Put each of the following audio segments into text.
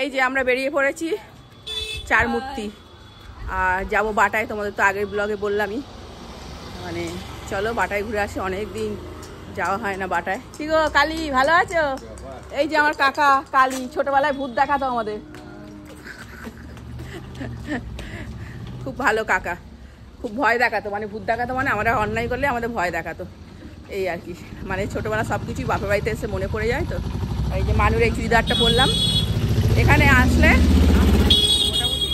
এই যে আমরা বেরিয়ে পড়েছি চার মূর্তি আর যাবো বাটায়। তোমাদের তো আগের ব্লগে বললামই, মানে চলো বাটায় ঘুরে আসি, অনেক দিন যাওয়া হয় না বাটায়। কি গো কালী, ভালো আছো? এই যে আমার কাকা কালী, ছোটবেলায় ভূত দেখাতো আমাদের, খুব ভালো কাকা, খুব ভয় দেখাতো, মানে ভূত দেখাতো মানে আমরা অন্যায় করলে আমাদের ভয় দেখাতো, এই আর কি। মানে ছোটোবেলা সব কিছুই বাপের বাড়িতে এসে মনে পড়ে যায়। তো এই যে মানুর এই চুড়িদারটা পরলাম, এখানে আসলে মোটামুটি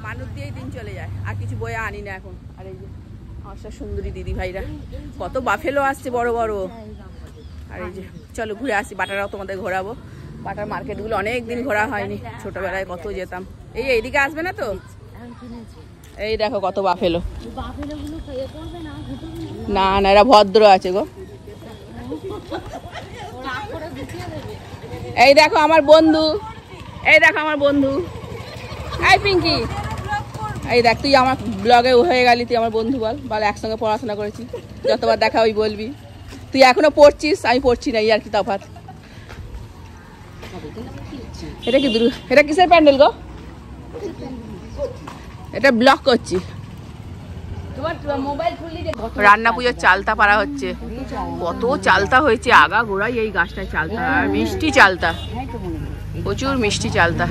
মানুষ দিয়েই দিন চলে যায়, আর কিছু বয়ে আনি না এখন। আর এই যে আমার সব সুন্দরী দিদি ভাইরা, কত বাফেলো আসছে বড় বড়। আর এই যে চলো ঘুরে আসি, বাটারাও তোমাদের ঘোরাবো। বাটার মার্কেটগুলো অনেক দিন ঘোরা হয়নি, ছোটবেলায় কত যেতাম। এইদিকে আসবে না তো? এই দেখো কত বাফেলো। না না, এরা ভদ্র আছে গো। এই দেখো আমার বন্ধু, এই দেখো আমার বন্ধু, এই পিঙ্কি, এই দেখ তুই আমার ব্লগে হয়ে গেলি, তুই আমার বন্ধু। বল বল, একসঙ্গে পড়াশোনা করেছি, যতবার দেখা ওই বলবি। তুই এখনো পড়ছিস, আমি পড়ছি না, এই আর কি তফাৎ। এটা কি এটা কিসের প্যান্ডেল গো? এটা ব্লক করছি। রান্না পুজোর চালতা পাড়া হচ্ছে, কত চালতা হয়েছে আগা গোড়াই এই গাছটায় চালতা, আর মিষ্টি চালতা, প্রচুর মিষ্টি চালতা।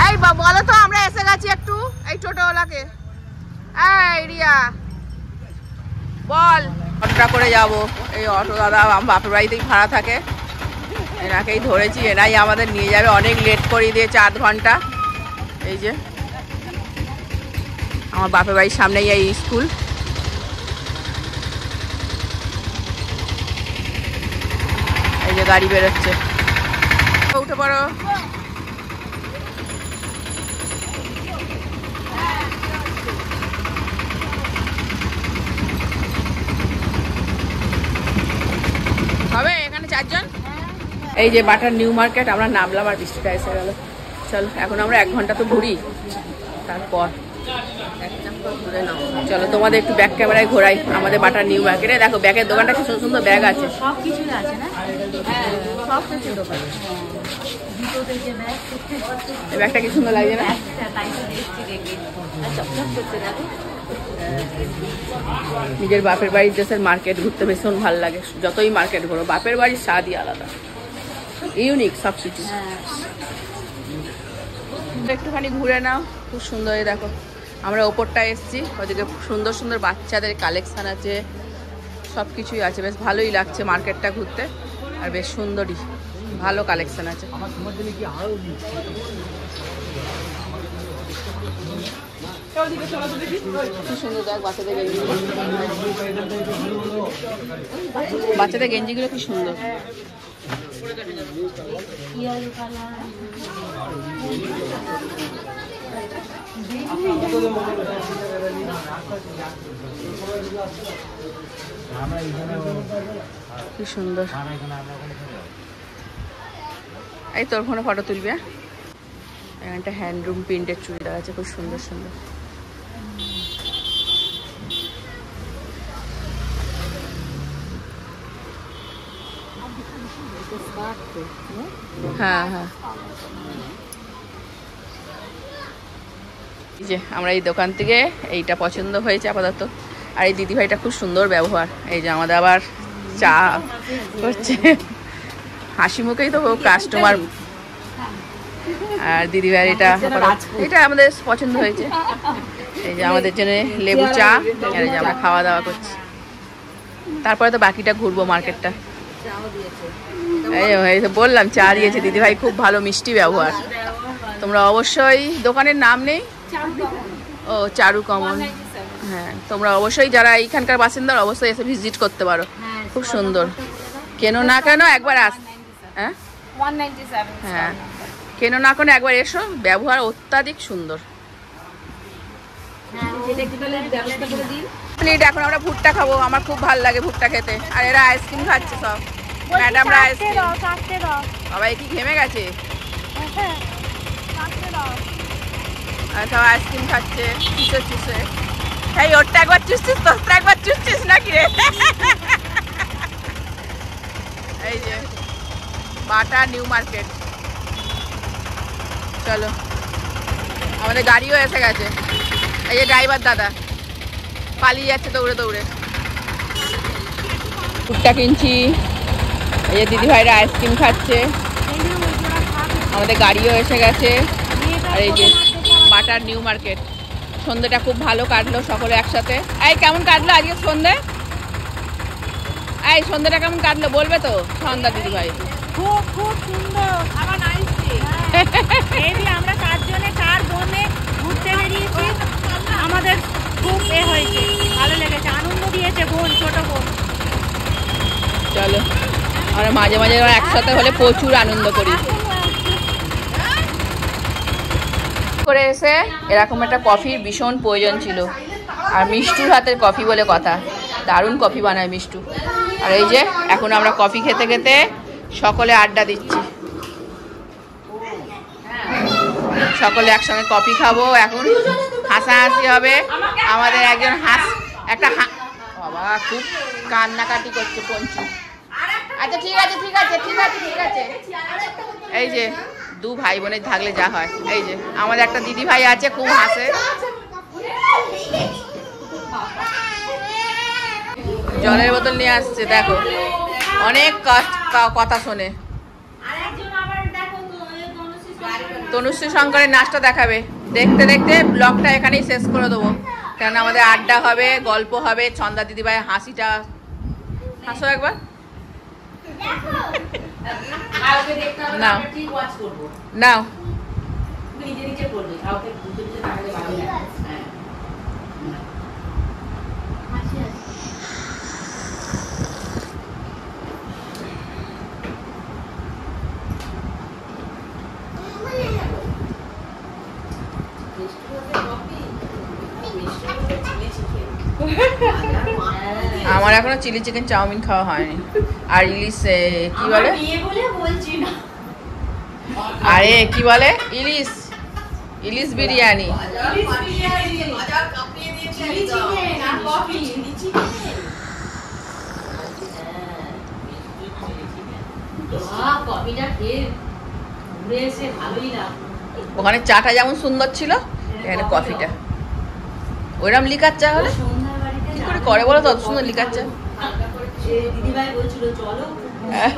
এই বলো তো, আমরা এসে গেছি একটু এই টোটোওয়ালাকে। এই রিয়া বল, অটোটা করে যাব। এই অটো দাদা আমার বাপের বাড়িতেই ভাড়া থাকে, এনাকেই ধরেছি, এনাই আমাদের নিয়ে যাবে। অনেক লেট করে দিয়ে 4 ঘন্টা। এই যে আমার বাপের বাড়ির সামনেই এই স্কুল। এই যে গাড়ি বেরোচ্ছে, উঠে পড়ো। হবে এখানে 4 জন। এই যে বাটার নিউ মার্কেট, আমরা নামলাম আর বৃষ্টিটা এসে গেল। চলো এখন আমরা 1 ঘন্টা তো ঘুরি, তারপর চলো তোমাদের একটু ব্যাক ক্যামেরায় ঘোরাই আমাদের বাটার নিউ মার্কেটে। দেখো ব্যাগের দোকানটা কি সুন্দর সুন্দর ব্যাগ আছে, সব কিছু আছে না, সব কিছু দোকান। এই ব্যাগটা কি সুন্দর লাগছে না? নিজের বাপের বাড়ির দেশের মার্কেট ঘুরতে ভীষণ ভালো লাগে, যতই মার্কেট ঘোরো বাপের বাড়ির স্বাদই আলাদা, ইউনিক সব কিছু। একটুখানি ঘুরে নাও, খুব সুন্দর। দেখো আমরা ওপরটায় এসেছি, ওদিকে সুন্দর সুন্দর বাচ্চাদের কালেকশন আছে, সব কিছুই আছে, বেশ ভালোই লাগছে মার্কেটটা ঘুরতে, আর বেশ সুন্দরই ভালো কালেকশন আছে। কি সুন্দর দেখ বাচ্চাদের গেঞ্জিগুলো, বাচ্চাদের গেঞ্জিগুলো কি সুন্দর। কি সুন্দর। এই তোর ফোনে ফটো তুলবি? এখানটা হ্যান্ডলুম প্রিন্টের চুড়িদার আছে, খুব সুন্দর সুন্দর। হ্যাঁ হ্যাঁ, এই যে আমরা এই দোকান থেকে এইটা পছন্দ হয়েছে আপাতত। আর এই দিদিভাইটা খুব সুন্দর ব্যবহার। এই যে আমাদের আবার চা করছে, হাসি মুখেই তো কাস্টমার। আর দিদিভাই এটা আমাদের পছন্দ হয়েছে। এই যে আমাদের জন্য লেবু চা, আর এই যে আমরা খাওয়া দাওয়া করছি, তারপরে তো বাকিটা ঘুরবো মার্কেটটা। এই বললাম চা দিয়েছে দিদিভাই, খুব ভালো মিষ্টি ব্যবহার। তোমরা অবশ্যই, দোকানের নাম নেই, ও চারু কমন, হ্যাঁ তোমরা অবশ্যই যারা এইখানকার বাসিন্দার অবশ্যই এসে ভিজিট করতে পারো, খুব সুন্দর। কেন না কেন একবার হ্যাঁ হ্যাঁ, কেন না কেন একবার এসো, ব্যবহার অত্যাধিক সুন্দর। এখন আমরা ভুট্টা খাবো, আমার খুব ভালো লাগে ভুট্টা খেতে। আর এরা আইসক্রিম খাচ্ছে সব, ম্যাডামরা আইসক্রিম। সবাই কি ঘেমে গেছে? আর সব আইসক্রিম খাচ্ছে চুষে চুষে। এই ওরটা একবার চুষছিস, তোরটা একবার চুষছিস নাকি রে? এই যে বাটা নিউ মার্কেট, চলো, আমাদের গাড়িও এসে গেছে। এই যে ড্রাইভার দাদা পালিয়ে যাচ্ছে দৌড়ে দৌড়ে। ফুটটা কিনছি। এই যে দিদি ভাইরা আইসক্রিম খাচ্ছে। আমাদের গাড়িও এসে গেছে। আর এই যে বাটার নিউ মার্কেট। সন্ধ্যেটা খুব ভালো কাটলো সকলে একসাথে। এই কেমন কাটলো আজকে সন্ধ্যে? এই সন্ধ্যাটা কেমন কাটলো বলবে তো সন্ধ্যা দিদি ভাই? খুব খুব সুন্দর। আমার আমরা 4 জনে 4 বোনে ঘুরতে বেরিয়েছি। আমাদের খুব হয়েছে, ভালো লেগেছে, আনন্দ দিয়েছে বোন, ছোট বোন। চলো, আমরা মাঝে মাঝে একসাথে হলে প্রচুর আনন্দ করি। করে এসে এরকম একটা কফির ভীষণ প্রয়োজন ছিল। আর মিষ্টুর হাতের কফি বলে কথা, দারুণ কফি বানায় মিষ্টু। আর এই যে এখন আমরা কফি খেতে খেতে সকলে আড্ডা দিচ্ছি। সকলে একসঙ্গে কফি খাবো, এখন হাসাহাসি হবে। আমাদের একজন বাবা খুব কান্নাকাটি করছে পঞ্চু। আচ্ছা ঠিক আছে ঠিক আছে ঠিক আছে ঠিক আছে। এই যে 2 ভাই বোনের থাকলে যা হয়। এই যে আমাদের একটা দিদি ভাই আছে, খুব হাসে। জলের বোতল নিয়ে আসছে, দেখো অনেক কথা শোনে। তনুশ্রী শঙ্করের নাচটা দেখাবে। দেখতে দেখতে ব্লগটা এখানেই শেষ করে দেবো, কারণ আমাদের আড্ডা হবে, গল্প হবে। ছন্দা দিদি ভাই হাসিটা, হাসো একবার। নাও নাও। আমার এখনো চিলি চিকেন চাউমিন খাওয়া হয়নি। আর ইলিশ কি বলে, আরে কি বলে, ইলিশ ইলিশ বিরিয়ানি। ওখানে চাটা যেমন সুন্দর ছিল, এখানে কফিটা ওইরকম লিকার চা হলে কি করে করে বলো তো, অত সুন্দর লিকার চা। দিদিভাই বলছিল চলো, হ্যাঁ